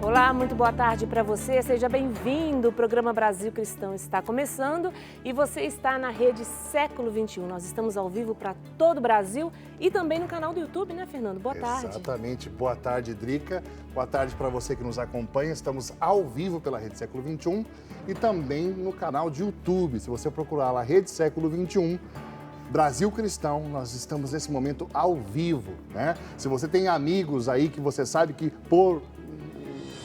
Olá, muito boa tarde para você. Seja bem-vindo. O programa Brasil Cristão está começando e você está na rede Século XXI. Nós estamos ao vivo para todo o Brasil e também no canal do YouTube, né, Fernando? Boa tarde. Exatamente. Boa tarde, Drica. Boa tarde para você que nos acompanha. Estamos ao vivo pela rede Século XXI e também no canal de YouTube. Se você procurar lá, rede Século XXI, Brasil Cristão, nós estamos nesse momento ao vivo, né? Se você tem amigos aí que você sabe que por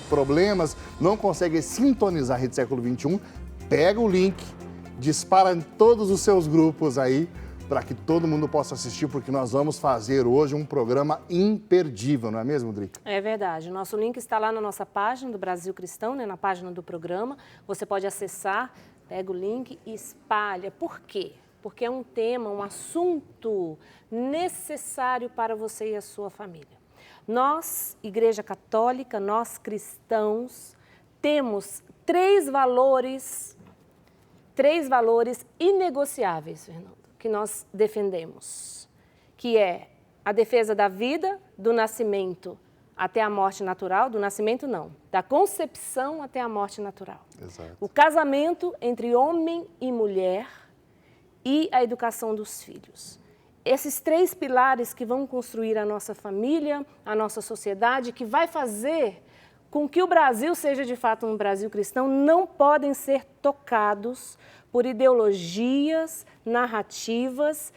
problemas não consegue sintonizar a rede Século XXI, pega o link, dispara em todos os seus grupos aí, para que todo mundo possa assistir, porque nós vamos fazer hoje um programa imperdível, não é mesmo, Drica? É verdade. O nosso link está lá na nossa página do Brasil Cristão, né, na página do programa. Você pode acessar, pega o link e espalha. Por quê? Porque é um tema, um assunto necessário para você e a sua família. Nós, Igreja Católica, nós cristãos, temos três valores inegociáveis, Fernando, que nós defendemos, que é a defesa da vida, do nascimento até a morte natural, do nascimento não, da concepção até a morte natural. Exato. O casamento entre homem e mulher e a educação dos filhos. Esses três pilares que vão construir a nossa família, a nossa sociedade, que vai fazer com que o Brasil seja de fato um Brasil cristão, não podem ser tocados por ideologias, narrativas,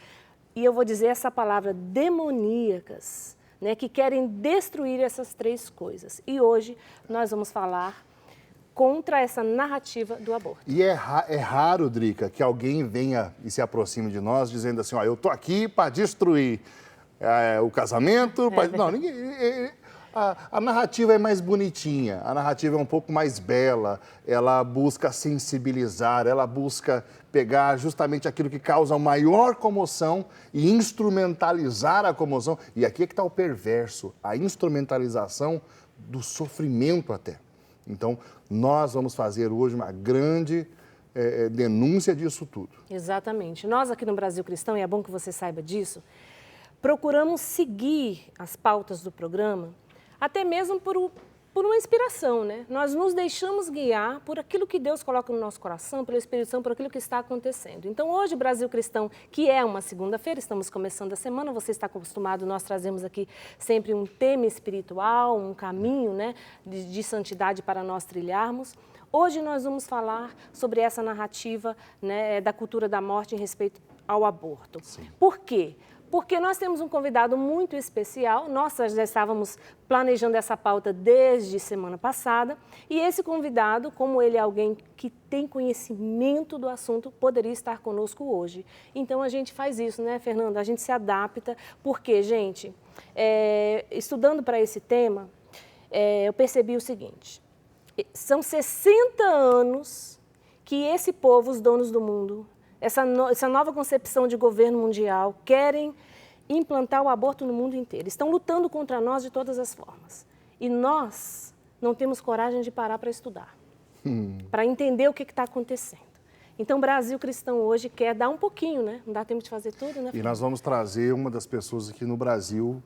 e eu vou dizer essa palavra, demoníacas, né, que querem destruir essas três coisas. E hoje nós vamos falar contra essa narrativa do aborto. E é raro, Drica, que alguém venha e se aproxime de nós dizendo assim, ó, eu tô aqui para destruir o casamento. Não, ninguém... A narrativa é mais bonitinha, a narrativa é um pouco mais bela, ela busca sensibilizar, ela busca pegar justamente aquilo que causa maior comoção e instrumentalizar a comoção. E aqui é que está o perverso, a instrumentalização do sofrimento até. Então, nós vamos fazer hoje uma grande denúncia disso tudo. Exatamente. Nós aqui no Brasil Cristão, e é bom que você saiba disso, procuramos seguir as pautas do programa, até mesmo por uma inspiração, né? Nós nos deixamos guiar por aquilo que Deus coloca no nosso coração, pelo Espírito Santo, por aquilo que está acontecendo. Então, hoje, Brasil Cristão, que é uma segunda-feira, estamos começando a semana, você está acostumado, nós trazemos aqui sempre um tema espiritual, um caminho, né, de santidade para nós trilharmos. Hoje nós vamos falar sobre essa narrativa, né, da cultura da morte em respeito ao aborto. Sim. Por quê? Porque nós temos um convidado muito especial, nós já estávamos planejando essa pauta desde semana passada, e esse convidado, como ele é alguém que tem conhecimento do assunto, poderia estar conosco hoje. Então a gente faz isso, né, Fernando? A gente se adapta, porque, gente, estudando para esse tema, eu percebi o seguinte, são 60 anos que esse povo, os donos do mundo, essa nova concepção de governo mundial, querem implantar o aborto no mundo inteiro. Estão lutando contra nós de todas as formas. E nós não temos coragem de parar para estudar, para entender o que está acontecendo. Então, o Brasil Cristão hoje quer dar um pouquinho, né? Não dá tempo de fazer tudo, né? E nós vamos trazer uma das pessoas aqui no Brasil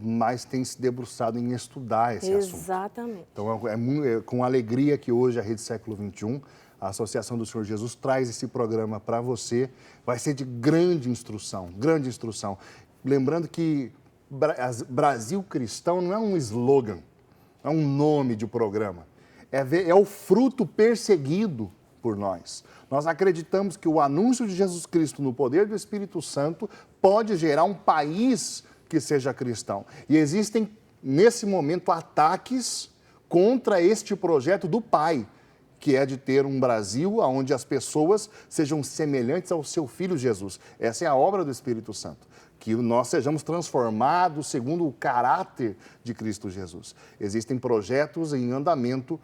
mais tem se debruçado em estudar esse assunto. Exatamente. Então, é com alegria que hoje a Rede Século XXI, a Associação do Senhor Jesus, traz esse programa para você. Vai ser de grande instrução, grande instrução. Lembrando que Brasil Cristão não é um slogan, não é um nome de programa. É o fruto perseguido por nós. Nós acreditamos que o anúncio de Jesus Cristo no poder do Espírito Santo pode gerar um país que seja cristão. E existem, nesse momento, ataques contra este projeto do Pai, que é de ter um Brasil onde as pessoas sejam semelhantes ao seu Filho Jesus. Essa é a obra do Espírito Santo, que nós sejamos transformados segundo o caráter de Cristo Jesus. Existem projetos em andamento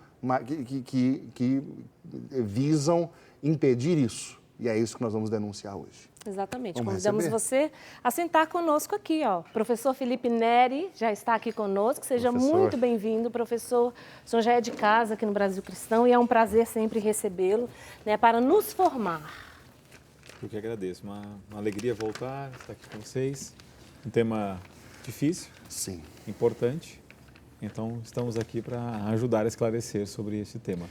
que visam impedir isso, e é isso que nós vamos denunciar hoje. Exatamente. Vamos Convidamos receber? você a sentar conosco aqui, ó. Professor Felipe Neri já está aqui conosco. Seja Professor. muito bem-vindo, professor. O senhor já é de casa aqui no Brasil Cristão e é um prazer sempre recebê-lo, né, para nos formar. Eu que agradeço. Uma alegria voltar, estar aqui com vocês. Um tema difícil, Sim. importante, Então, estamos aqui para ajudar a esclarecer sobre esse tema.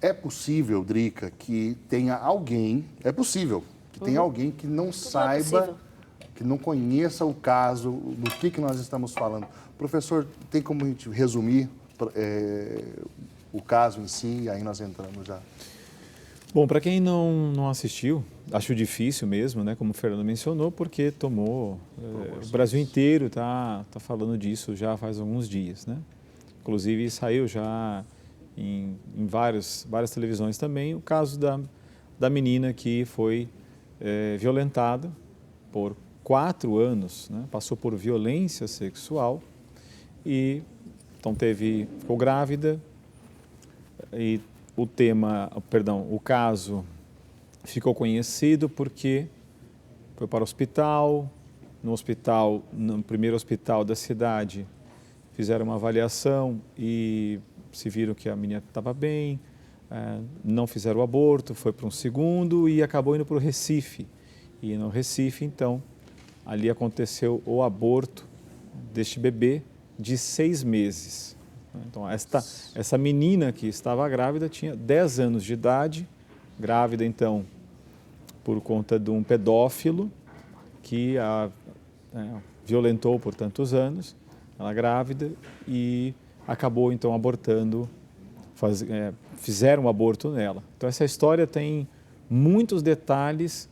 É possível, Drica, que tenha alguém, é possível que tenha alguém que não saiba, que não conheça o caso, do que nós estamos falando. Professor, tem como a gente resumir o caso em si, e aí nós entramos já? Bom, para quem não assistiu, acho difícil mesmo, né, como o Fernando mencionou, porque o Brasil inteiro está falando disso já faz alguns dias, né? Inclusive saiu já em várias televisões também o caso da menina que foi violentada por 4 anos, né? Passou por violência sexual e então ficou grávida e o caso ficou conhecido porque foi para o hospital, no primeiro hospital da cidade, fizeram uma avaliação e se viram que a menina estava bem, não fizeram o aborto, foi para um segundo e acabou indo para o Recife. E no Recife, então, ali aconteceu o aborto deste bebê de 6 meses. Então, essa menina que estava grávida tinha 10 anos de idade, grávida, então, por conta de um pedófilo que a violentou por tantos anos, ela grávida, e acabou, então, abortando, fizeram um aborto nela. Então, essa história tem muitos detalhes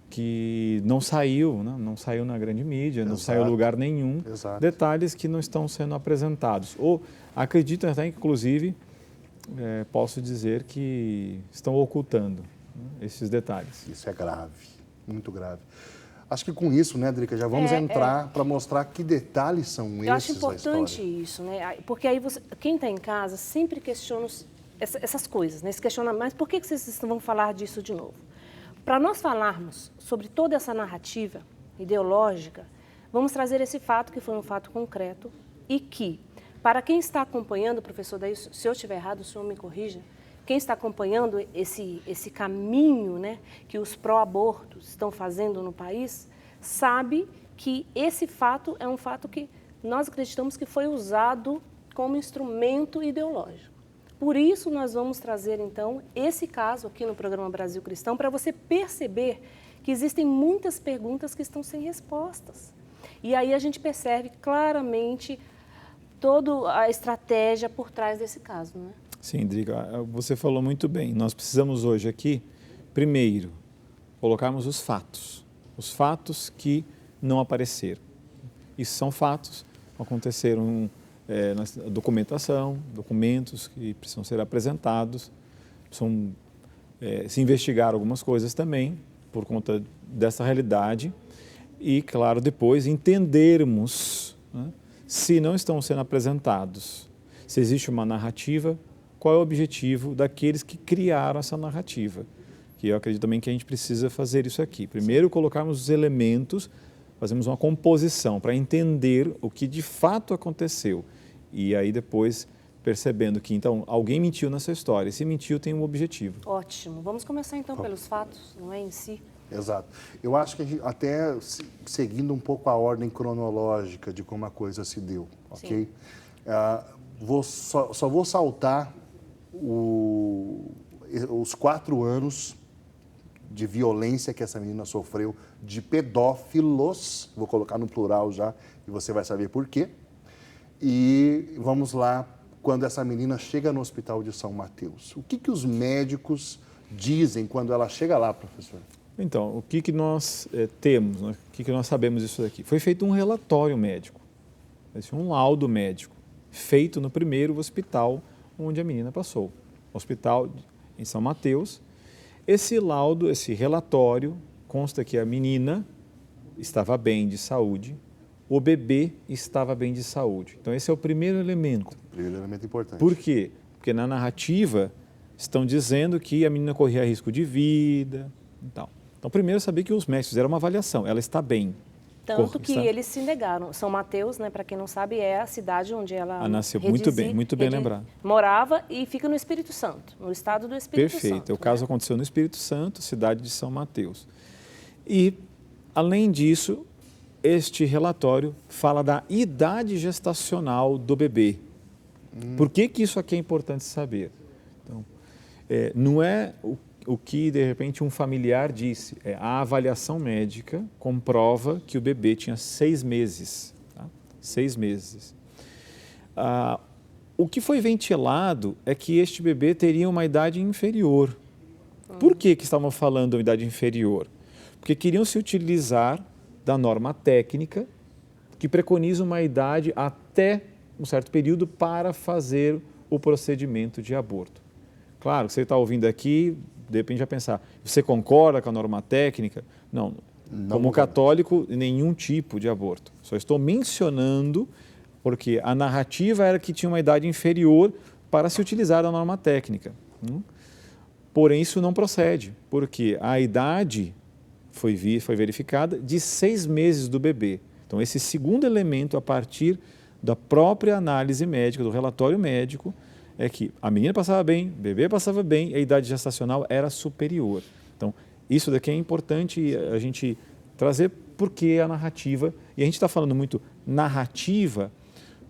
que não saiu na grande mídia, não saiu em lugar nenhum. Exato. Detalhes que não estão sendo apresentados. Ou acredito até, inclusive, posso dizer que estão ocultando, né, esses detalhes. Isso é grave, muito grave. Acho que com isso, né, Drica, já vamos entrar para mostrar que detalhes são esses da história. Eu acho importante isso, né? Porque aí quem está em casa sempre questiona essas coisas, né? Se questiona, mas por que vocês vão falar disso de novo? Para nós falarmos sobre toda essa narrativa ideológica, vamos trazer esse fato, que foi um fato concreto, e que, para quem está acompanhando, professor, daí, se eu estiver errado, o senhor me corrija, quem está acompanhando esse caminho, né, que os pró-abortos estão fazendo no país, sabe que esse fato é um fato que nós acreditamos que foi usado como instrumento ideológico. Por isso, nós vamos trazer, então, esse caso aqui no programa Brasil Cristão, para você perceber que existem muitas perguntas que estão sem respostas. E aí a gente percebe claramente toda a estratégia por trás desse caso, não é? Sim, Drica, você falou muito bem. Nós precisamos hoje aqui, primeiro, colocarmos os fatos que não apareceram. Isso são fatos, aconteceram na documentação, documentos que precisam ser apresentados, precisam se investigar algumas coisas também por conta dessa realidade e, claro, depois entendermos, né, se não estão sendo apresentados, se existe uma narrativa, qual é o objetivo daqueles que criaram essa narrativa. Que eu acredito também que a gente precisa fazer isso aqui. Primeiro, colocarmos os elementos, fazemos uma composição para entender o que de fato aconteceu. E aí depois percebendo que, então, alguém mentiu nessa história. E se mentiu, tem um objetivo. Ótimo. Vamos começar, então, pelos fatos, não é, em si. Exato. Eu acho que a gente, até seguindo um pouco a ordem cronológica de como a coisa se deu, ok? Só vou saltar os 4 anos de violência que essa menina sofreu de pedófilos, vou colocar no plural já, e você vai saber por quê. E vamos lá, quando essa menina chega no Hospital de São Mateus. O que os médicos dizem quando ela chega lá, professor? Então, o que nós temos, né? O que nós sabemos disso daqui? Foi feito um relatório médico, um laudo médico, feito no primeiro hospital onde a menina passou, hospital em São Mateus. Esse laudo, esse relatório, consta que a menina estava bem de saúde, o bebê estava bem de saúde. Então, esse é o primeiro elemento. Primeiro elemento importante. Por quê? Porque na narrativa estão dizendo que a menina corria risco de vida e tal. Então, primeiro saber que os médicos fizeram uma avaliação, ela está bem. Tanto que eles se negaram. São Mateus, né, para quem não sabe, é a cidade onde ela nasceu. Muito bem lembrado. Morava e fica no Espírito Santo, no estado do Espírito Santo. Perfeito. O caso aconteceu no Espírito Santo, cidade de São Mateus. E, além disso, este relatório fala da idade gestacional do bebê. Por que isso aqui é importante saber? Então, não é o que, de repente, um familiar disse. A avaliação médica comprova que o bebê tinha 6 meses. Tá? 6 meses. O que foi ventilado é que este bebê teria uma idade inferior. Por que estavam falando da idade inferior? Porque queriam se utilizar da norma técnica que preconiza uma idade até um certo período para fazer o procedimento de aborto. Claro, você está ouvindo aqui, de repente vai pensar, você concorda com a norma técnica? Não, como católico, nenhum tipo de aborto. Só estou mencionando porque a narrativa era que tinha uma idade inferior para se utilizar a norma técnica. Porém, isso não procede, porque a idade foi verificada de 6 meses do bebê. Então, esse segundo elemento, a partir da própria análise médica, do relatório médico, é que a menina passava bem, o bebê passava bem, a idade gestacional era superior. Então, isso daqui é importante a gente trazer porque a narrativa, e a gente está falando muito narrativa,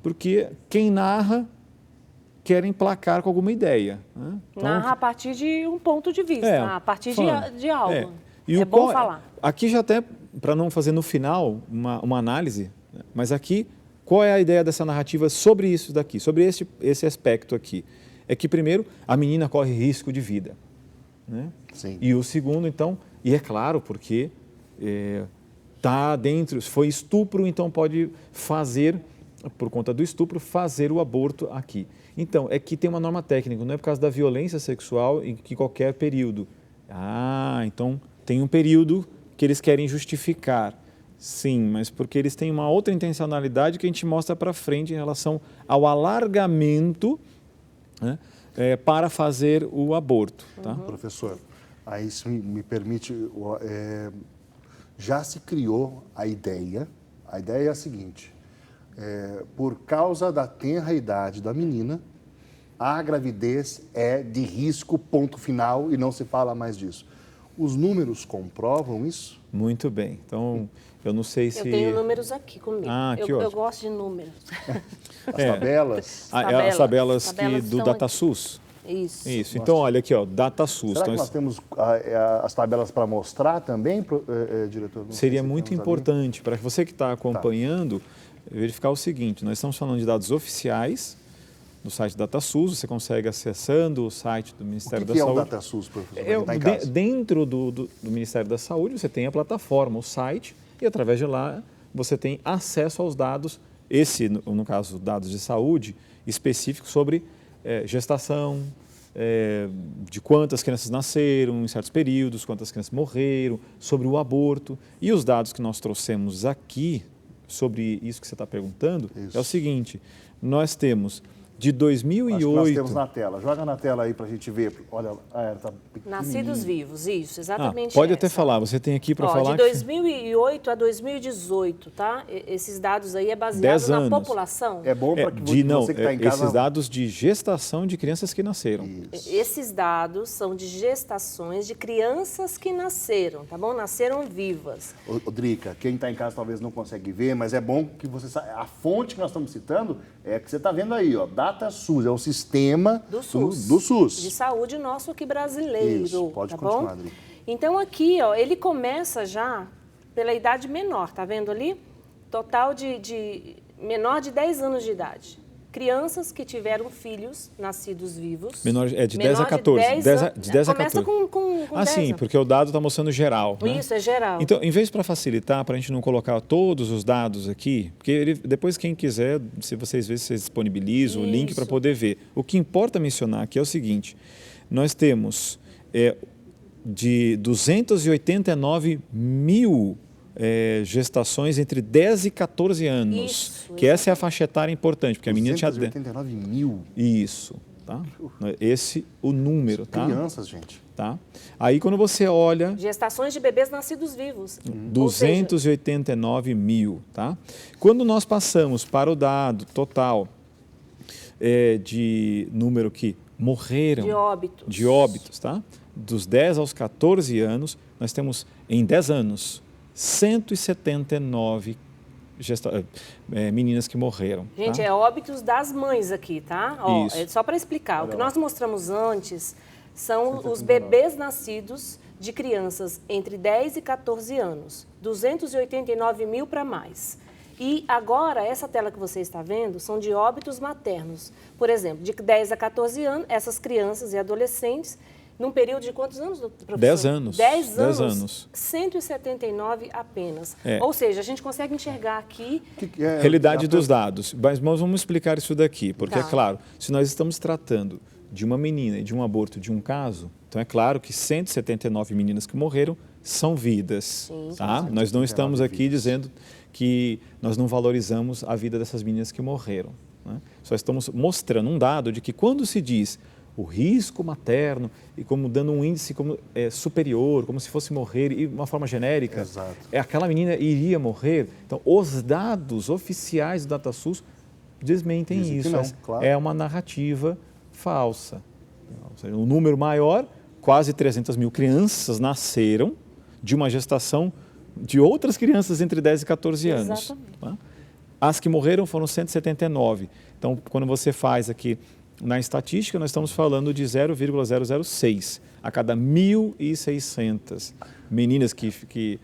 porque quem narra quer emplacar com alguma ideia. Né? Então, narra a partir de um ponto de vista, a partir de algo. E bom falar. Aqui já até, para não fazer no final uma análise, mas aqui, qual é a ideia dessa narrativa sobre isso daqui, sobre esse aspecto aqui? É que, primeiro, a menina corre risco de vida. Né? Sim. E o segundo, então, e é claro, porque está dentro, foi estupro, então pode fazer, por conta do estupro, fazer o aborto aqui. Então, é que tem uma norma técnica, não é por causa da violência sexual em que qualquer período. Então tem um período que eles querem justificar. Sim, mas porque eles têm uma outra intencionalidade que a gente mostra para frente em relação ao alargamento, né, para fazer o aborto. Tá? Professor, aí isso me permite, já se criou a ideia é a seguinte, por causa da tenra idade da menina, a gravidez é de risco, ponto final, e não se fala mais disso. Os números comprovam isso? Muito bem. Então, eu não sei se... Eu tenho números aqui comigo. Eu gosto de números. As tabelas? As tabelas do DataSUS. Isso. Então, olha aqui, DataSUS. Será que nós temos as tabelas para mostrar também, diretor? Seria muito importante para você que está acompanhando verificar o seguinte, nós estamos falando de dados oficiais do site DataSUS, você consegue acessando o site do Ministério da Saúde. O que é o DataSUS, professor? Dentro do Ministério da Saúde, você tem a plataforma, o site, e através de lá você tem acesso aos dados, no caso, dados de saúde, específicos sobre gestação, de quantas crianças nasceram em certos períodos, quantas crianças morreram, sobre o aborto. E os dados que nós trouxemos aqui, sobre isso que você está perguntando, é o seguinte, nós temos... De 2008... Acho que nós temos na tela. Joga na tela aí para a gente ver. Olha, tá Nascidos vivos, isso, exatamente. Pode até falar, você tem aqui para falar... De 2008 a 2018, tá? Esses dados aí é baseado na população. É bom para você que está em casa... Esses dados de gestação de crianças que nasceram. Isso. Esses dados são de gestações de crianças que nasceram, tá bom? Nasceram vivas. Drica, quem está em casa talvez não consegue ver, mas é bom que você saiba. A fonte que nós estamos citando é que você está vendo aí, DataSUS, é o sistema do SUS. De saúde nosso aqui brasileiro. Isso, pode continuar, Drica. Então aqui, ele começa já pela idade menor, tá vendo ali? Total de menor de 10 anos de idade. Crianças que tiveram filhos nascidos vivos. De 10 a 14. De 10 a 14. Começa com 10 sim, porque o dado está mostrando geral. Isso, é geral. Então, em vez para facilitar, para a gente não colocar todos os dados aqui, porque depois quem quiser, se vocês disponibilizam o link para poder ver. O que importa mencionar aqui é o seguinte, nós temos de 289 mil gestações entre 10 e 14 anos. Essa é a faixa etária importante, porque a menina tinha... 289 mil? Isso, tá? Esse o número, tá? Crianças, gente. Tá? Aí quando você olha... Gestações de bebês nascidos vivos. 289 mil, tá? Quando nós passamos para o dado total de número que morreram... De óbitos, tá? Dos 10 aos 14 anos, nós temos, em 10 anos, 179 meninas que morreram. Gente, tá? é óbitos das mães aqui, tá? Ó, Isso. é só para explicar. O que nós mostramos antes são os bebês nascidos de crianças entre 10 e 14 anos. 289 mil para mais. E agora, essa tela que você está vendo são de óbitos maternos. Por exemplo, de 10 a 14 anos, essas crianças e adolescentes, num período de quantos anos, professor? 10 anos. 10 anos. 10 anos. 179 apenas. É. Ou seja, a gente consegue enxergar aqui... Realidade dos dados. Mas nós vamos explicar isso daqui, porque Tá. é claro, se nós estamos tratando de uma menina e de um aborto de um caso, então é claro que 179 meninas que morreram são vidas. Sim, tá? Nós não estamos aqui dizendo que nós não valorizamos a vida dessas meninas que morreram. Né? Só estamos mostrando um dado de que quando se diz o risco materno e como dando um índice superior, como se fosse morrer, e de uma forma genérica, Exato. aquela menina iria morrer. Então, os dados oficiais do DataSUS desmentem Dizem que isso. não, claro. É uma narrativa falsa. Ou seja, um número maior, quase 300 mil crianças nasceram de uma gestação de outras crianças entre 10 e 14 anos. Exatamente. Tá? As que morreram foram 179. Então, quando você faz aqui na estatística, nós estamos falando de 0,006 a cada 1.600 meninas que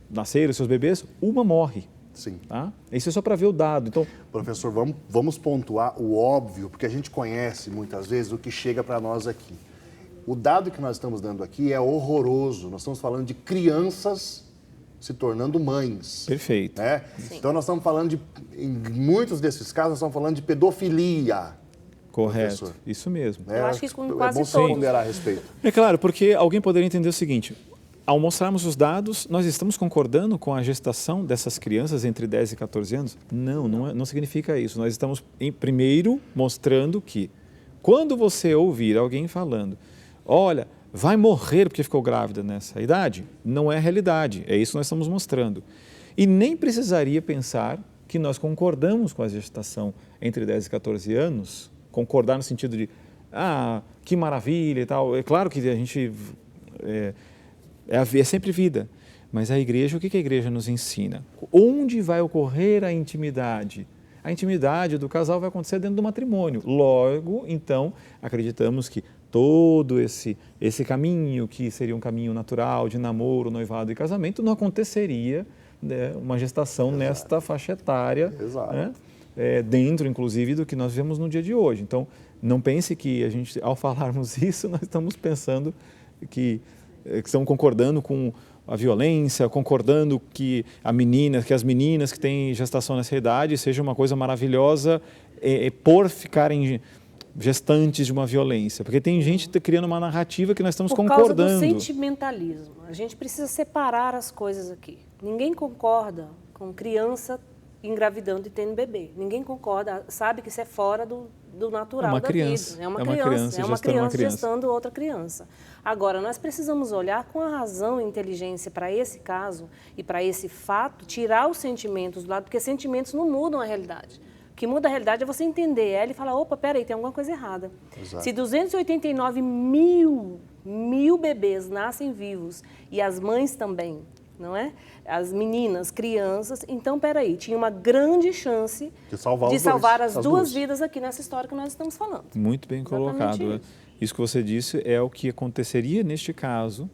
nasceram, seus bebês, uma morre. Sim. Tá? Isso é só para ver o dado. Então, Professor, vamos pontuar o óbvio, porque a gente conhece muitas vezes o que chega para nós aqui. O dado que nós estamos dando aqui é horroroso. Nós estamos falando de crianças se tornando mães. perfeito. Né? Então nós estamos falando em muitos desses casos, nós estamos falando de pedofilia. Correto. Professor. Isso mesmo. Né? Eu acho que com é quase bom todos. ponderar a respeito. É claro, porque alguém poderia entender o seguinte: ao mostrarmos os dados, nós estamos concordando com a gestação dessas crianças entre 10 e 14 anos? Não significa isso. Nós estamos, primeiro, mostrando que quando você ouvir alguém falando, olha, vai morrer porque ficou grávida nessa idade, não é a realidade. É isso que nós estamos mostrando. E nem precisaria pensar que nós concordamos com a gestação entre 10 e 14 anos, concordar no sentido de, que maravilha e tal. É claro que a gente... É sempre vida. Mas a igreja, o que a igreja nos ensina? Onde vai ocorrer a intimidade? A intimidade do casal vai acontecer dentro do matrimônio. Logo, então, acreditamos que todo esse caminho, que seria um caminho natural de namoro, noivado e casamento, não aconteceria, né, uma gestação nesta faixa etária, né, dentro, inclusive, do que nós vemos no dia de hoje. Então, não pense que a gente, ao falarmos isso, nós estamos pensando que estamos concordando com a violência, concordando que as meninas que têm gestação nessa idade seja uma coisa maravilhosa por ficarem gestantes de uma violência. Porque tem gente criando uma narrativa que nós estamos concordando. Por causa do sentimentalismo. A gente precisa separar as coisas aqui. Ninguém concorda com criança engravidando e tendo bebê. Ninguém concorda, sabe que isso é fora do natural da vida. É uma criança gestando outra criança. Agora, nós precisamos olhar com a razão e inteligência para esse caso e para esse fato, tirar os sentimentos do lado, porque sentimentos não mudam a realidade. O que muda a realidade é você entender ela e falar, opa, peraí, tem alguma coisa errada. Exato. Se 289 mil bebês nascem vivos e as mães também, não é? As meninas, crianças, então, peraí, tinha uma grande chance de salvar as duas vidas aqui nessa história que nós estamos falando. Muito bem colocado. Isso que você disse é o que aconteceria neste caso,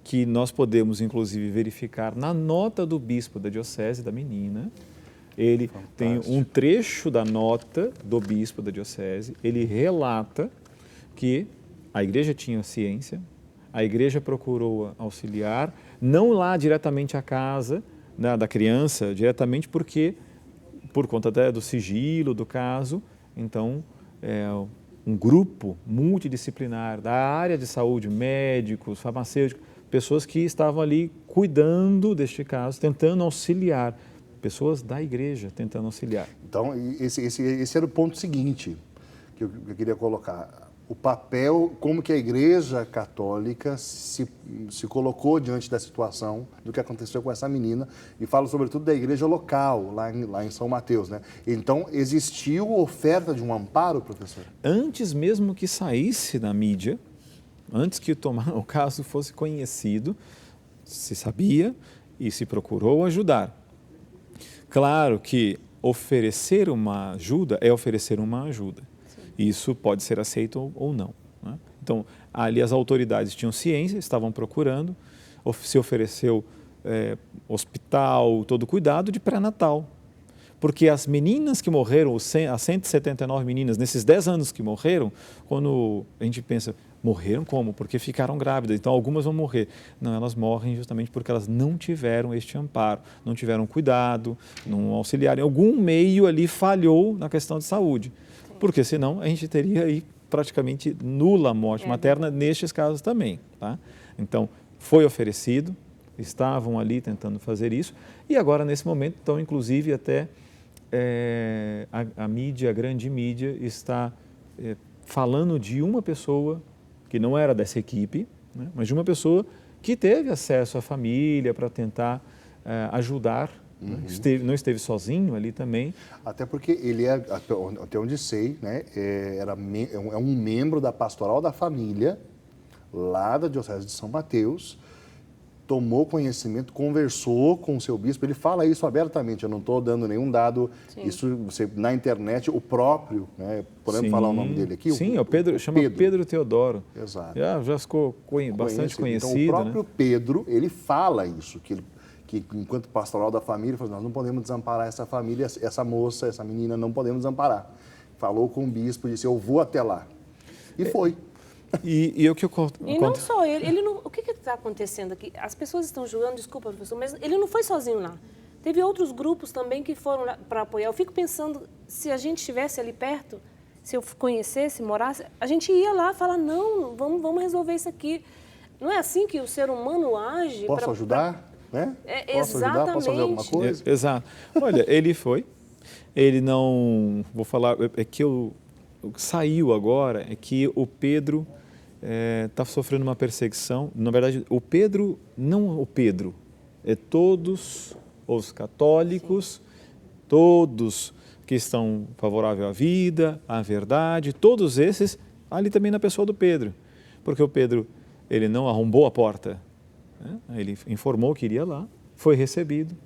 que nós podemos, inclusive, verificar na nota do bispo da diocese da menina. Ele tem um trecho da nota do bispo da diocese, ele relata que a igreja tinha ciência, a igreja procurou auxiliar, não lá diretamente à casa, né, da criança, diretamente porque, por conta do sigilo do caso, então, um grupo multidisciplinar da área de saúde, médicos, farmacêuticos, pessoas que estavam ali cuidando deste caso, tentando auxiliar, pessoas da igreja tentando auxiliar. Então, esse era o ponto seguinte que eu queria colocar. O papel, como que a Igreja Católica se colocou diante da situação do que aconteceu com essa menina, e falo sobretudo da igreja local, lá em São Mateus, né? Então, existiu oferta de um amparo, professor? Antes mesmo que saísse na mídia, antes que o caso fosse conhecido, se sabia e se procurou ajudar. Claro que oferecer uma ajuda é oferecer uma ajuda. Sim. Isso pode ser aceito ou não, né? Então, ali as autoridades tinham ciência, estavam procurando, se ofereceu hospital, todo cuidado de pré-natal. Porque as meninas que morreram, as 179 meninas, nesses 10 anos que morreram, quando a gente pensa, morreram como? Porque ficaram grávidas, então algumas vão morrer. Não, elas morrem justamente porque elas não tiveram este amparo, não tiveram cuidado, não auxiliaram. Algum meio ali falhou na questão de saúde. Sim. Porque senão a gente teria aí praticamente nula morte materna nestes casos também, tá? Então, foi oferecido, estavam ali tentando fazer isso e agora, nesse momento, estão inclusive até a mídia, a grande mídia, está falando de uma pessoa que não era dessa equipe, né, mas de uma pessoa que teve acesso à família para tentar ajudar, né, não esteve sozinho ali também. Até porque ele até onde sei, né, é um membro da Pastoral da Família, lá da Diocese de São Mateus, tomou conhecimento, conversou com o seu bispo, ele fala isso abertamente, eu não estou dando nenhum dado, Sim. Isso você, na internet, o próprio, né, podemos falar o nome dele aqui? Sim, chama Pedro Teodoro. Exato. Já ficou bastante conhecido. Então, o próprio né? Pedro, ele fala isso, que enquanto pastoral da família, ele falou, nós não podemos desamparar essa família, essa moça, essa menina, não podemos desamparar. Falou com o bispo e disse, eu vou até lá. E foi. E o que eu conto? E não só ele não, o que está acontecendo aqui? As pessoas estão julgando, desculpa, professor, mas ele não foi sozinho lá. Teve outros grupos também que foram para apoiar. Eu fico pensando, se a gente estivesse ali perto, se eu conhecesse, morasse, a gente ia lá falar, não, vamos resolver isso aqui. Não é assim que o ser humano age? Posso ajudar? Né? Posso ajudar? Posso fazer alguma coisa? Exato. Olha, ele foi, ele não, vou falar, o que saiu agora é que o Pedro está sofrendo uma perseguição. Na verdade, o Pedro, não o Pedro, é todos os católicos, Sim. todos que estão favoráveis à vida, à verdade, todos esses, ali também na pessoa do Pedro. Porque o Pedro, ele não arrombou a porta, né? Ele informou que iria lá, foi recebido,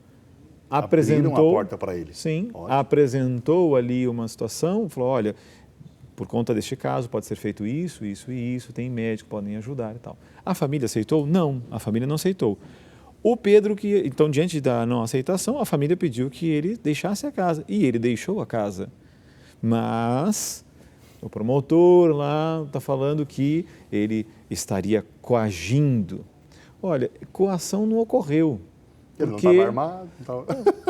apresentou a porta para ele. Sim, apresentou ali uma situação, falou, olha, por conta deste caso, pode ser feito isso, isso e isso, tem médico, podem ajudar e tal. A família aceitou? Não, a família não aceitou. O Pedro, então, diante da não aceitação, a família pediu que ele deixasse a casa, e ele deixou a casa. Mas o promotor lá está falando que ele estaria coagindo. Olha, coação não ocorreu. Ele não estava armado?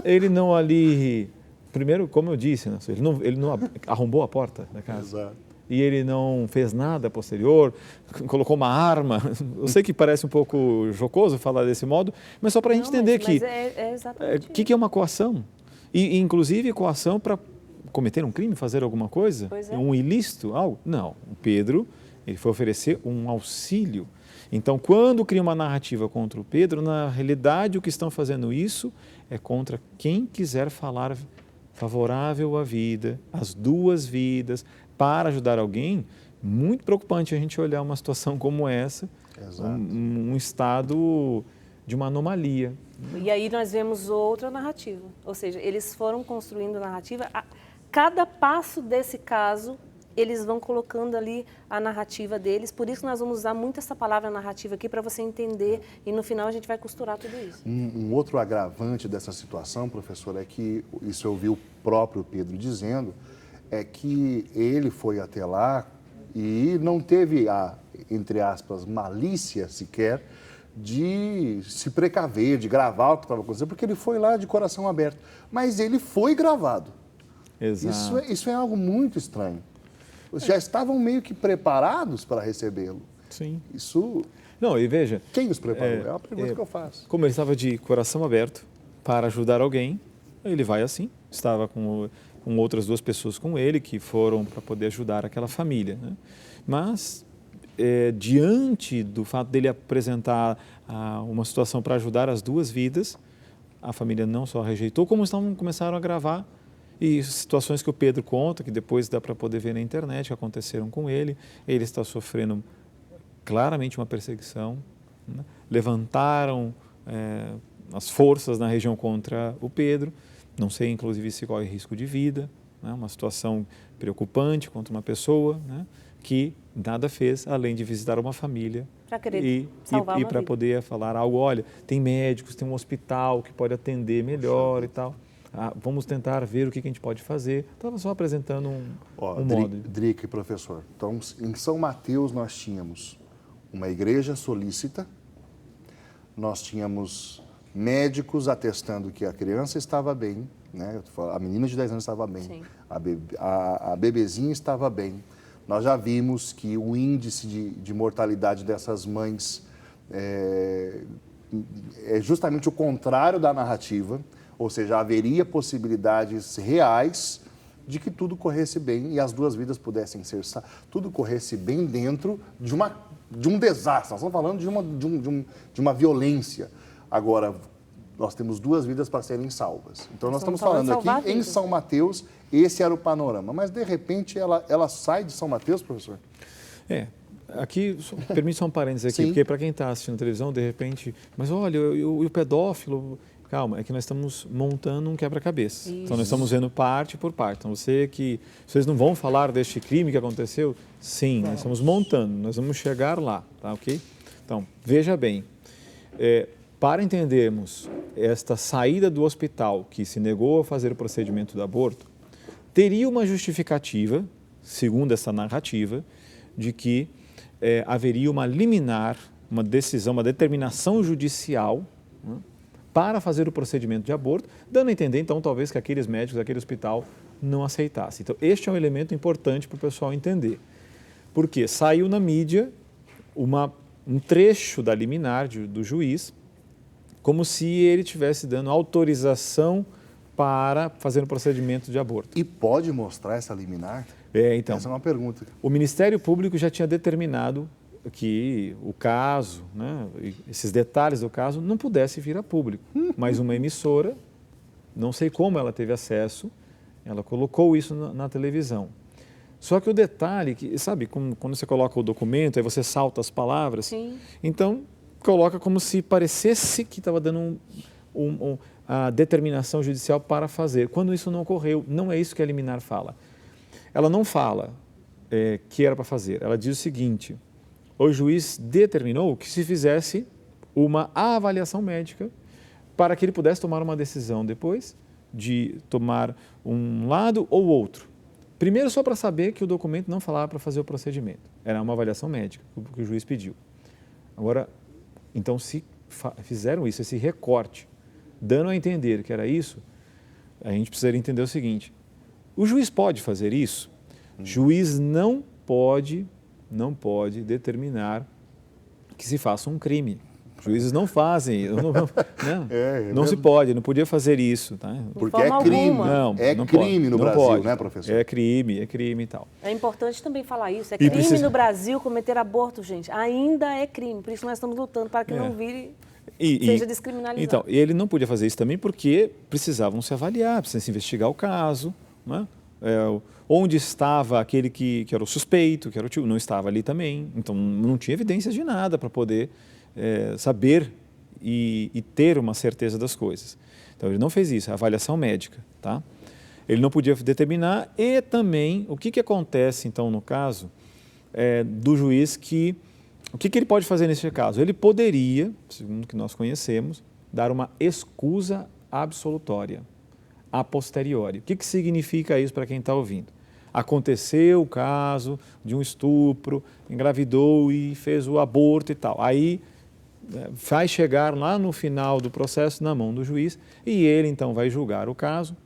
Ele não ali... Primeiro, como eu disse, né, ele não arrombou a porta da casa. Exato. E ele não fez nada posterior, colocou uma arma. Eu sei que parece um pouco jocoso falar desse modo, mas só para a gente entender que o que é uma coação. E, inclusive, coação para cometer um crime, fazer alguma coisa, um ilícito, algo. Não, o Pedro, ele foi oferecer um auxílio. Então, quando cria uma narrativa contra o Pedro, na realidade, o que estão fazendo isso é contra quem quiser falar favorável à vida, às duas vidas, para ajudar alguém. Muito preocupante a gente olhar uma situação como essa, um estado de uma anomalia. E aí nós vemos outra narrativa, ou seja, eles foram construindo narrativa, cada passo desse caso, eles vão colocando ali a narrativa deles, por isso nós vamos usar muito essa palavra narrativa aqui para você entender e no final a gente vai costurar tudo isso. Um outro agravante dessa situação, professor, é que, isso eu ouvi o próprio Pedro dizendo, é que ele foi até lá e não teve a, entre aspas, malícia sequer de se precaver, de gravar o que estava acontecendo, porque ele foi lá de coração aberto, mas ele foi gravado. Exato. Isso é algo muito estranho. Já estavam meio que preparados para recebê-lo. Sim. Isso... Não, e veja... Quem os preparou? É uma pergunta que eu faço. Como ele estava de coração aberto para ajudar alguém, ele vai assim. Estava com outras duas pessoas com ele que foram para poder ajudar aquela família, né? Mas, diante do fato dele apresentar uma situação para ajudar as duas vidas, a família não só rejeitou, como começaram a gravar. E situações que o Pedro conta, que depois dá para poder ver na internet, que aconteceram com ele. Ele está sofrendo claramente uma perseguição, né? Levantaram as forças na região contra o Pedro. não sei inclusive se corre risco de vida, né? Uma situação preocupante contra uma pessoa, né? Que nada fez além de visitar uma família e para poder falar algo, olha, tem médicos, tem um hospital que pode atender melhor e tal. Vamos tentar ver o que a gente pode fazer. Estava só apresentando um modo. Drica e professor, então em São Mateus nós tínhamos uma igreja solícita, nós tínhamos médicos atestando que a criança estava bem, né? A menina de 10 anos estava bem, a bebezinha estava bem. Nós já vimos que o índice de mortalidade dessas mães é justamente o contrário da narrativa, ou seja, haveria possibilidades reais de que tudo corresse bem e as duas vidas pudessem ser tudo corresse bem dentro de um desastre. Nós estamos falando de uma violência. Agora, nós temos duas vidas para serem salvas. Então, nós estamos falando aqui em São Mateus, esse era o panorama. Mas, de repente, ela sai de São Mateus, professor? Aqui, permite só um parênteses aqui, porque para quem está assistindo televisão, de repente, mas olha, e o pedófilo... Calma, é que nós estamos montando um quebra-cabeça. Então, nós estamos vendo parte por parte. Então, vocês não vão falar deste crime que aconteceu? Sim, nós estamos montando, nós vamos chegar lá, tá ok? Então, veja bem, para entendermos esta saída do hospital que se negou a fazer o procedimento do aborto, teria uma justificativa, segundo essa narrativa, de que haveria uma liminar, uma decisão, uma determinação judicial, né, para fazer o procedimento de aborto, dando a entender, então, talvez que aqueles médicos, aquele hospital não aceitassem. Então, este é um elemento importante para o pessoal entender. Porque saiu na mídia um trecho da liminar do juiz, como se ele estivesse dando autorização para fazer o procedimento de aborto. E pode mostrar essa liminar? Então, essa é uma pergunta. O Ministério Público já tinha determinado que o caso, né, esses detalhes do caso, não pudesse vir a público. Mas uma emissora, não sei como ela teve acesso, ela colocou isso na televisão. Só que o detalhe, sabe, quando você coloca o documento, aí você salta as palavras, então coloca como se parecesse que estava dando a determinação judicial para fazer, quando isso não ocorreu. Não é isso que a liminar fala. Ela não fala que era para fazer, ela diz o seguinte: o juiz determinou que se fizesse uma avaliação médica para que ele pudesse tomar uma decisão depois de tomar um lado ou outro. Primeiro, só para saber que o documento não falava para fazer o procedimento. Era uma avaliação médica que o juiz pediu. Agora, então, se fizeram isso, esse recorte, dando a entender que era isso, a gente precisaria entender o seguinte: o juiz pode fazer isso? O juiz não pode determinar que se faça um crime. Os juízes não fazem, não se pode, não podia fazer isso. Tá? Porque é crime, não crime no Brasil, pode. Né, professor? É crime e tal. É importante também falar isso, é crime no Brasil cometer aborto, gente, ainda é crime, por isso nós estamos lutando para que não vire, seja descriminalizado. Então, ele não podia fazer isso também porque precisavam se avaliar, precisavam se investigar o caso, né? Onde estava aquele que era o suspeito, que era o tio, não estava ali também. Então, não tinha evidências de nada para poder saber e ter uma certeza das coisas. Então, ele não fez isso, a avaliação médica. Tá? Ele não podia determinar. E também, o que acontece, então, no caso do juiz o que ele pode fazer nesse caso? Ele poderia, segundo o que nós conhecemos, dar uma escusa absolutória a posteriori. O que significa isso para quem está ouvindo? Aconteceu o caso de um estupro, engravidou e fez o aborto e tal. Aí vai chegar lá no final do processo na mão do juiz e ele então vai julgar o caso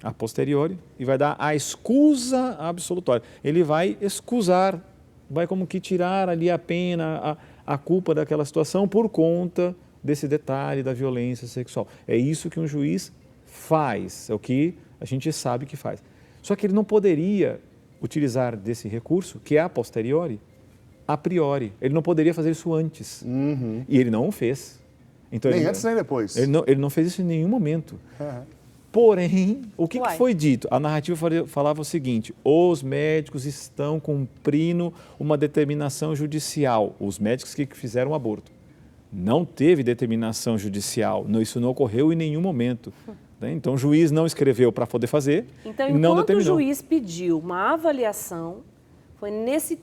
a posteriori e vai dar a escusa absolutória. Ele vai escusar, vai como que tirar ali a pena, a culpa daquela situação por conta desse detalhe da violência sexual. É isso que um juiz faz, é o que a gente sabe que faz. Só que ele não poderia utilizar desse recurso, que é a posteriori, a priori. Ele não poderia fazer isso antes. E ele não o fez. Então, nem antes nem depois. Ele não fez isso em nenhum momento. Porém, o que foi dito? A narrativa falava o seguinte: os médicos estão cumprindo uma determinação judicial, os médicos que fizeram o aborto. Não teve determinação judicial, isso não ocorreu em nenhum momento. Né? Então, o juiz não escreveu para poder fazer Então, e não enquanto o determinou. juiz pediu uma avaliação, foi nesse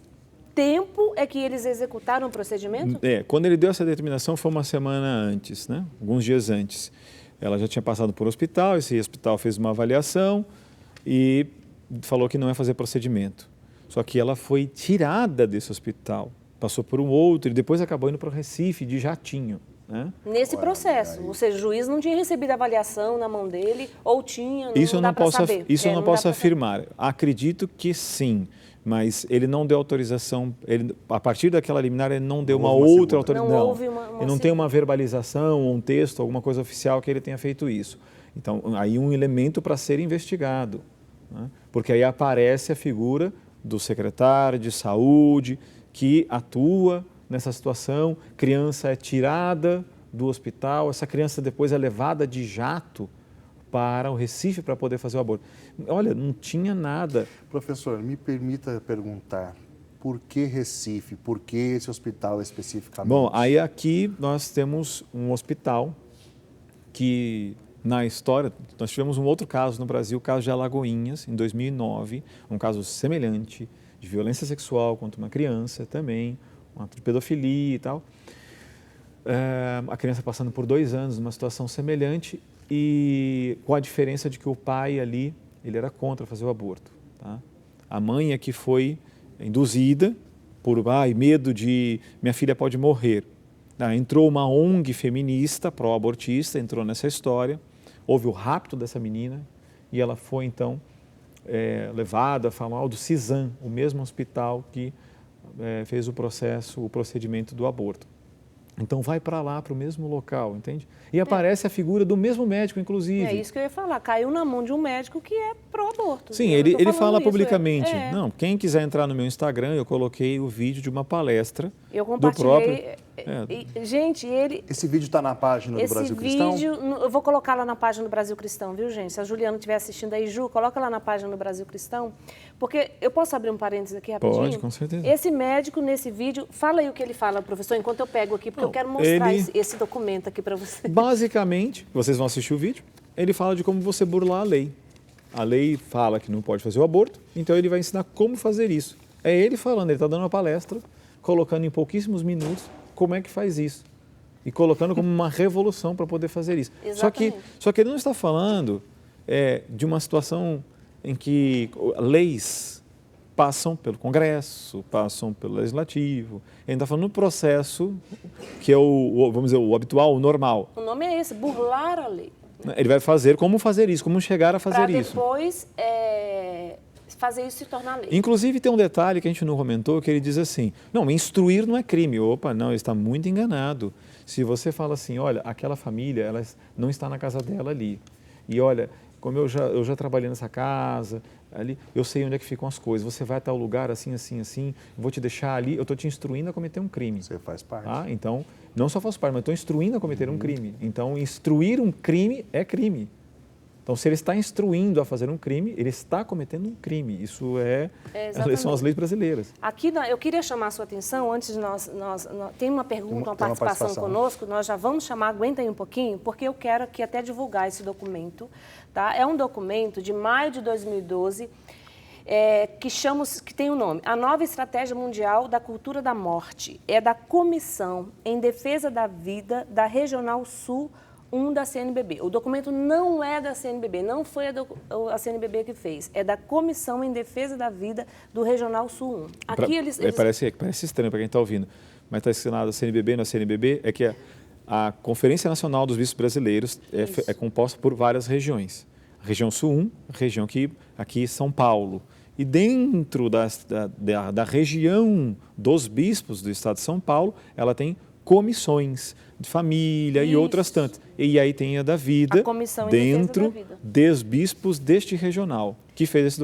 tempo é que eles executaram o procedimento? Quando ele deu essa determinação foi uma semana antes, né? Alguns dias antes. Ela já tinha passado por hospital, esse hospital fez uma avaliação e falou que não ia fazer procedimento. Só que ela foi tirada desse hospital, passou por um outro e depois acabou indo para o Recife de jatinho. Né? Nesse processo, ou seja, o juiz não tinha recebido avaliação na mão dele, ou tinha, não Isso eu dá não para posso, saber. isso eu não dá posso pra afirmar. Acredito que sim, mas ele não deu autorização, a partir daquela liminar ele não deu uma outra autorização. Não houve uma ele não tem uma verbalização, um texto, alguma coisa oficial que ele tenha feito isso. Então, aí um elemento para ser investigado, né? Porque aí aparece a figura do secretário de saúde que atua nessa situação, criança é tirada do hospital, essa criança depois é levada de jato para o Recife para poder fazer o aborto. Olha, não tinha nada. Professor, me permita perguntar, por que Recife? Por que esse hospital especificamente? Bom, aí aqui nós temos um hospital que, na história, nós tivemos um outro caso no Brasil, o caso de Alagoinhas, em 2009, um caso semelhante de violência sexual contra uma criança também, um ato de pedofilia e tal. A criança passando por 2 anos numa situação semelhante e com a diferença de que o pai ali, ele era contra fazer o aborto. Tá? A mãe é que foi induzida por medo de minha filha pode morrer. Entrou uma ONG feminista, pró-abortista, entrou nessa história, houve o rapto dessa menina e ela foi então levada a falar do CISAM, o mesmo hospital que fez o procedimento do aborto. Então vai para lá, para o mesmo local, entende? E aparece a figura do mesmo médico, inclusive. É isso que eu ia falar, caiu na mão de um médico que é pró-aborto. Sim, ele fala publicamente. Não, quem quiser entrar no meu Instagram, eu coloquei o vídeo de uma palestra eu compartilhei. do próprio... Gente, Esse vídeo está na página do Brasil Cristão? Esse vídeo, eu vou colocar lá na página do Brasil Cristão, viu, gente? Se a Juliana estiver assistindo aí, Ju, coloca lá na página do Brasil Cristão, porque eu posso abrir um parênteses aqui rapidinho? Pode, com certeza. Esse médico, nesse vídeo, fala aí o que ele fala, professor, enquanto eu pego aqui, porque eu quero mostrar esse documento aqui para você. Basicamente, vocês vão assistir o vídeo, ele fala de como você burlar a lei. A lei fala que não pode fazer o aborto, então ele vai ensinar como fazer isso. É ele falando, ele está dando uma palestra, colocando em pouquíssimos minutos como é que faz isso. E colocando como uma revolução para poder fazer isso. Só que ele não está falando de uma situação em que leis passam pelo Congresso, passam pelo Legislativo. Ele está falando no processo que é vamos dizer, o habitual, o normal. O nome é esse, burlar a lei. Ele vai fazer como fazer isso, como chegar a fazer isso. Para depois fazer isso se tornar lei. Inclusive tem um detalhe que a gente não comentou, que ele diz assim, não, instruir não é crime. Opa, não, ele está muito enganado. Se você fala assim, olha, aquela família, ela não está na casa dela ali. E olha, como eu já trabalhei nessa casa, ali, eu sei onde é que ficam as coisas. Você vai a tal lugar, assim, assim, assim, vou te deixar ali, eu estou te instruindo a cometer um crime. Você faz parte. Então, não só faço parte, mas estou instruindo a cometer um crime. Então, instruir um crime é crime. Então, se ele está instruindo a fazer um crime, ele está cometendo um crime. Isso são as leis brasileiras. Aqui, eu queria chamar a sua atenção, antes de nós tem uma pergunta, uma participação conosco, nós já vamos chamar, aguenta aí um pouquinho, porque eu quero aqui até divulgar esse documento. Tá? É um documento de maio de 2012, que tem o nome A Nova Estratégia Mundial da Cultura da Morte. É da Comissão em Defesa da Vida da Regional Sul 1 da CNBB. O documento não é da CNBB, não foi a CNBB que fez, é da Comissão em Defesa da Vida do Regional Sul 1. Aqui Parece estranho para quem está ouvindo, mas está assinado a CNBB, não a CNBB, é que a Conferência Nacional dos Bispos Brasileiros é composta por várias regiões. A região Sul 1, região aqui São Paulo. E dentro da região dos bispos do estado de São Paulo, ela tem comissões de família e outras tantas. E aí tem a da vida, dentro dos bispos deste regional, que fez esse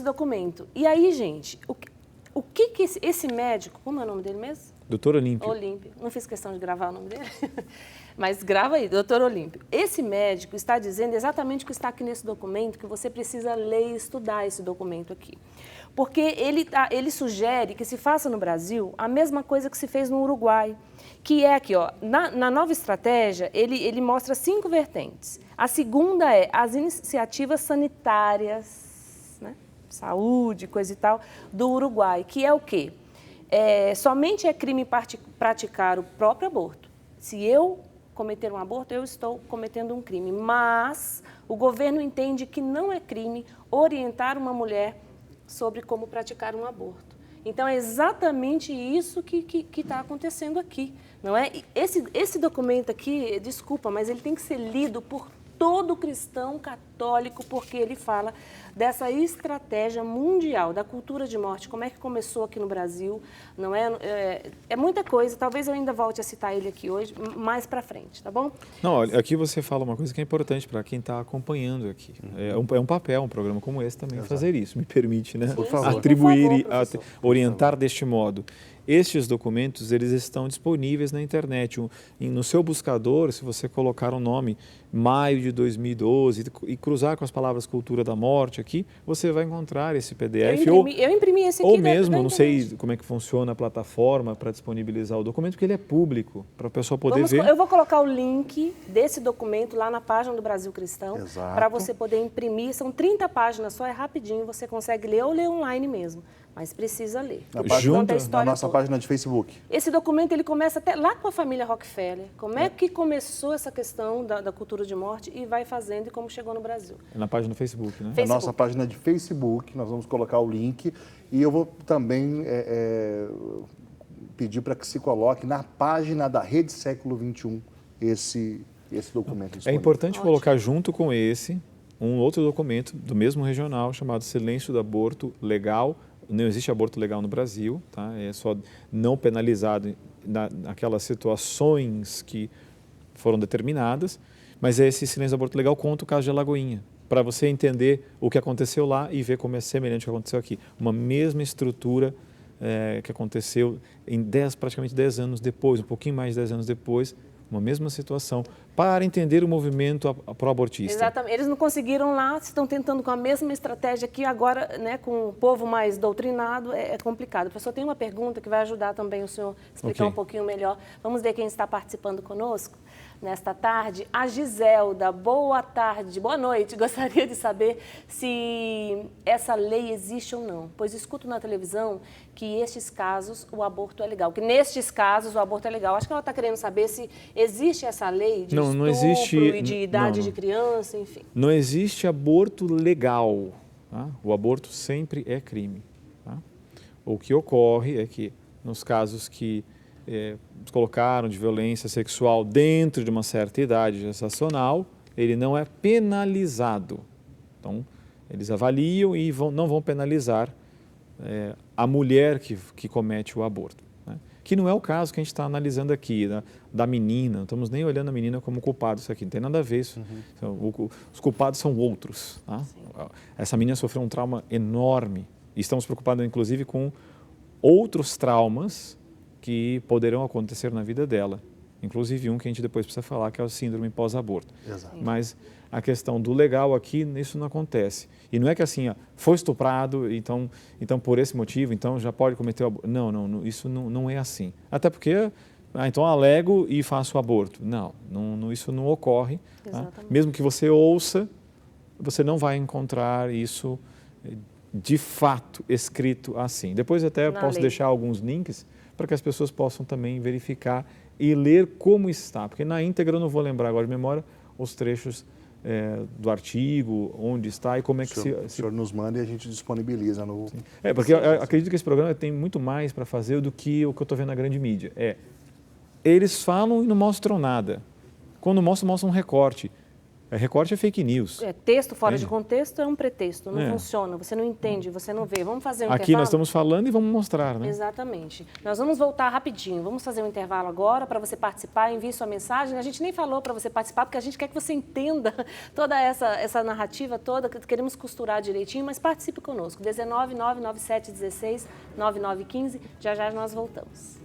documento. E aí, gente, o que esse médico, como é o nome dele mesmo? Doutor Olímpio. Olímpio. Não fiz questão de gravar o nome dele, mas grava aí, doutor Olímpio. Esse médico está dizendo exatamente o que está aqui nesse documento, que você precisa ler e estudar esse documento aqui. Porque ele sugere que se faça no Brasil a mesma coisa que se fez no Uruguai, que é aqui, ó, na nova estratégia, ele mostra 5 vertentes. A segunda é as iniciativas sanitárias, né, saúde, coisa e tal, do Uruguai, que é o quê? Somente é crime praticar o próprio aborto. Se eu cometer um aborto, eu estou cometendo um crime. Mas o governo entende que não é crime orientar uma mulher sobre como praticar um aborto. Então, é exatamente isso que está acontecendo aqui, não é? Esse documento aqui, desculpa, mas ele tem que ser lido por todo cristão católico, porque ele fala dessa estratégia mundial da cultura de morte, como é que começou aqui no Brasil, não é? É muita coisa, talvez eu ainda volte a citar ele aqui hoje, mais para frente, tá bom? Não, olha, aqui você fala uma coisa que é importante para quem está acompanhando aqui. É um papel, um programa como esse também, fazer isso, me permite, né? Por favor. Atribuir, Por favor, orientar deste modo. Estes documentos, eles estão disponíveis na internet. No seu buscador, se você colocar o nome maio de 2012 e cruzar com as palavras cultura da morte aqui, você vai encontrar esse PDF. Eu imprimi esse aqui. Ou mesmo, não sei como é que funciona a plataforma para disponibilizar o documento, porque ele é público, para a pessoa poder ver. Eu vou colocar o link desse documento lá na página do Brasil Cristão, para você poder imprimir. São 30 páginas, só é rapidinho, você consegue ler ou ler online mesmo. Mas precisa ler. Na nossa página de Facebook. Esse documento ele começa até lá com a família Rockefeller. Como é que começou essa questão da cultura de morte e vai fazendo e como chegou no Brasil. É na página do Facebook, né? Na nossa página de Facebook, nós vamos colocar o link. E eu vou também pedir para que se coloque na página da Rede Século XXI esse documento disponível. É importante colocar junto com esse um outro documento do mesmo regional chamado Silêncio do Aborto Legal. Não existe aborto legal no Brasil, tá? É só não penalizado naquelas situações que foram determinadas, mas esse silêncio do aborto legal conta o caso de Alagoinha, para você entender o que aconteceu lá e ver como é semelhante ao que aconteceu aqui. Uma mesma estrutura que aconteceu em praticamente 10 anos depois, um pouquinho mais de 10 anos depois, uma mesma situação, para entender o movimento pró-abortista. Exatamente. Eles não conseguiram lá, estão tentando com a mesma estratégia aqui, agora, né, com o povo mais doutrinado, é complicado. O professor tem uma pergunta que vai ajudar também o senhor a explicar um pouquinho melhor. Vamos ver quem está participando conosco nesta tarde. A Giselda, boa tarde, boa noite. Gostaria de saber se essa lei existe ou não, pois escuto na televisão que estes casos o aborto é legal, que nestes casos o aborto é legal. Acho que ela está querendo saber se existe essa lei de não existe, e de idade de criança, enfim. Não existe aborto legal. Tá? O aborto sempre é crime. Tá? O que ocorre é que nos casos que colocaram de violência sexual dentro de uma certa idade gestacional, ele não é penalizado. Então, eles avaliam e não vão penalizar a mulher que comete o aborto. Né? Que não é o caso que a gente está analisando aqui, da menina. Não estamos nem olhando a menina como culpada, isso aqui não tem nada a ver. Isso. Então, os culpados são outros. Tá? Essa menina sofreu um trauma enorme e estamos preocupados, inclusive, com outros traumas que poderão acontecer na vida dela, inclusive um que a gente depois precisa falar, que é o síndrome pós-aborto. Exato. Mas a questão do legal aqui, isso não acontece. E não é que assim, foi estuprado, então por esse motivo, então já pode cometer o aborto. Não, isso não é assim. Até porque, então alego e faço o aborto. Não, isso não ocorre. Tá? Mesmo que você ouça, você não vai encontrar isso de fato escrito assim. Depois até posso deixar alguns links para que as pessoas possam também verificar e ler como está, porque na íntegra eu não vou lembrar agora de memória os trechos do artigo, onde está e como é que o senhor nos manda e a gente disponibiliza no... porque eu acredito que esse programa tem muito mais para fazer do que o que eu estou vendo na grande mídia. Eles falam e não mostram nada. Quando mostram um recorte. Recorte é fake news. Texto fora de Entende? contexto é um pretexto, não É. funciona, você não entende, você não vê. Vamos fazer um Aqui intervalo? nós estamos falando e vamos mostrar, né? Exatamente. Nós vamos voltar rapidinho, vamos fazer um intervalo agora para você participar, envie sua mensagem. A gente nem falou para você participar, porque a gente quer que você entenda toda essa narrativa toda, queremos costurar direitinho, mas participe conosco. 19 997 16 9915, já já nós voltamos.